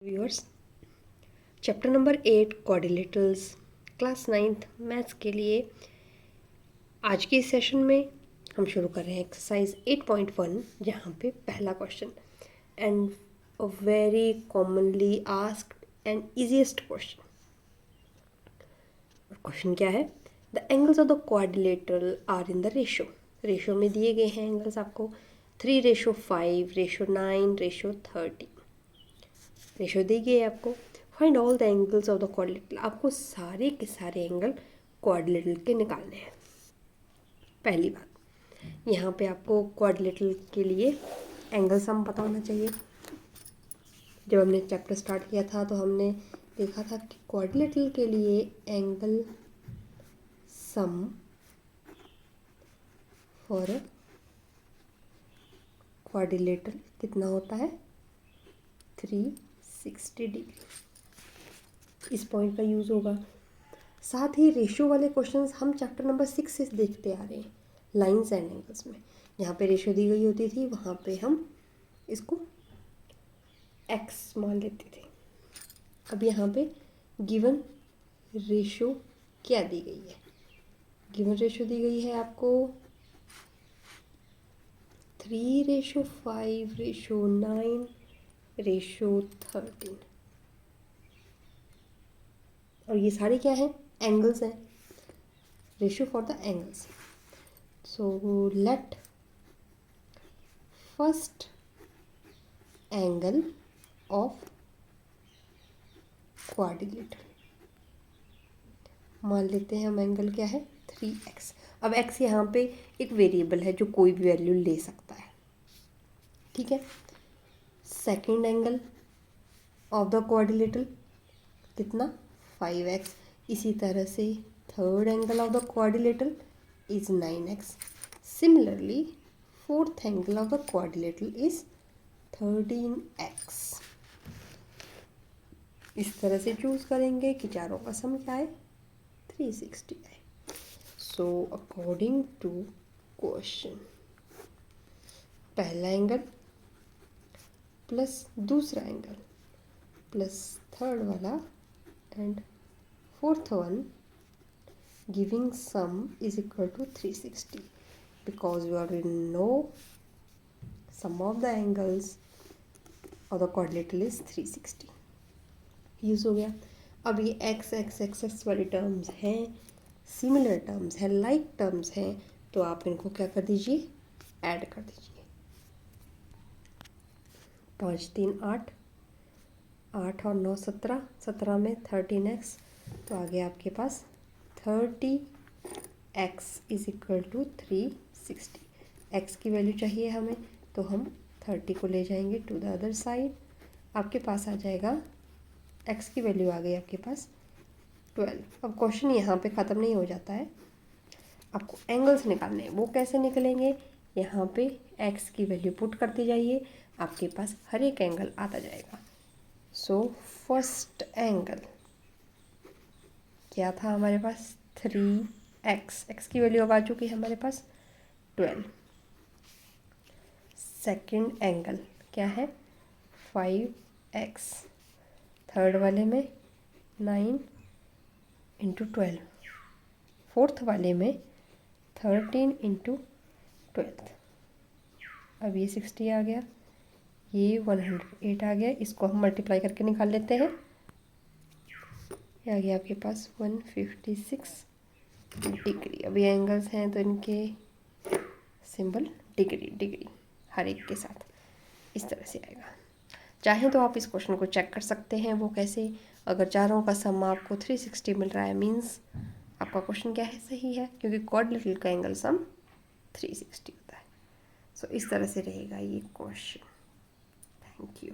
Viewers, chapter number 8 quadrilaterals class 9th maths के लिए आज के इस सेशन में हम शुरू कर रहे हैं एक्सरसाइज 8.1, जहाँ पे पहला question and a very commonly asked and easiest question. Question क्या है? The angles of the quadrilateral are in the ratio में दिए गए हैं एंगल्स आपको 3:5, 9, 30 रेशो दी गई है आपको। Find all the angles of the quadrilateral, आपको सारे के सारे एंगल क्वाड्रिलेटरल के निकालने हैं। पहली बात, यहाँ पे आपको क्वाड्रिलेटरल के लिए एंगल सम पता होना चाहिए। जब हमने चैप्टर स्टार्ट किया था तो हमने देखा था कि क्वाड्रिलेटरल के लिए एंगल सम फॉर क्वाड्रिलेटरल कितना होता है? 360 डिग्री। इस पॉइंट का यूज़ होगा। साथ ही रेशियो वाले क्वेश्चंस हम चैप्टर नंबर 6 से देखते आ रहे हैं, लाइंस एंड एंगल्स में। यहाँ पे रेशियो दी गई होती थी, वहाँ पे हम इसको एक्स मान लेते थे। अब यहाँ पे गिवन रेशियो क्या दी गई है? गिवन रेशियो दी गई है आपको 3:5, 9:13। और ये सारे क्या है? एंगल्स हैं। Ratio for the angles. So let first angle of quadrilateral, मान लेते हैं हम एंगल क्या है? 3x। अब x यहाँ पे एक वेरिएबल है जो कोई भी वैल्यू ले सकता है, ठीक है। Second angle of the quadrilateral कितना? 5x। इसी तरह से third angle of the quadrilateral is 9x। Similarly fourth angle of the quadrilateral is 13x। इस तरह से चूज करेंगे कि चारों का सम क्या है? 360 है। सो अकॉर्डिंग टू क्वेश्चन, पहला एंगल प्लस दूसरा एंगल प्लस थर्ड वाला and fourth one giving sum is equal to 360, because you already know sum of the angles of the quadrilateral is 360। Use हो गया। अब ये x वाली terms हैं, similar terms हैं, लाइक टर्म्स हैं, तो आप इनको क्या कर दीजिए? ऐड कर दीजिए। 5 3 8, 8 और 9 17, 17 में 13x, तो आगे आपके पास 30x is equal to 360। x की वैल्यू चाहिए हमें, तो हम 30 को ले जाएंगे टू द अदर साइड। आपके पास आ जाएगा, x की वैल्यू आ गई आपके पास 12। अब क्वेश्चन यहाँ पे ख़त्म नहीं हो जाता है, आपको एंगल्स निकालने हैं। वो कैसे निकलेंगे? यहाँ पे x की वैल्यू पुट करते जाइए, आपके पास हर एक एंगल आता जाएगा। सो फर्स्ट एंगल क्या था हमारे पास? 3x। x की वैल्यू अब आ चुकी है हमारे पास 12। सेकेंड एंगल क्या है? 5x। थर्ड वाले में 9 इंटू 12। फोर्थ वाले में 13 इंटू 12। अब ये 60 आ गया, ये 108 आ गया। इसको हम मल्टीप्लाई करके निकाल लेते हैं। ये आ गया आपके पास 156 डिग्री। अब ये एंगल्स हैं तो इनके सिंबल डिग्री हर एक के साथ इस तरह से आएगा। चाहें तो आप इस क्वेश्चन को चेक कर सकते हैं। वो कैसे? अगर चारों का सम आपको 360 मिल रहा है, मीन्स आपका क्वेश्चन क्या है? सही है, क्योंकि क्वाड्रिलेटरल का एंगल सम 360 होता है। सो इस तरह से रहेगा ये क्वेश्चन। Thank you.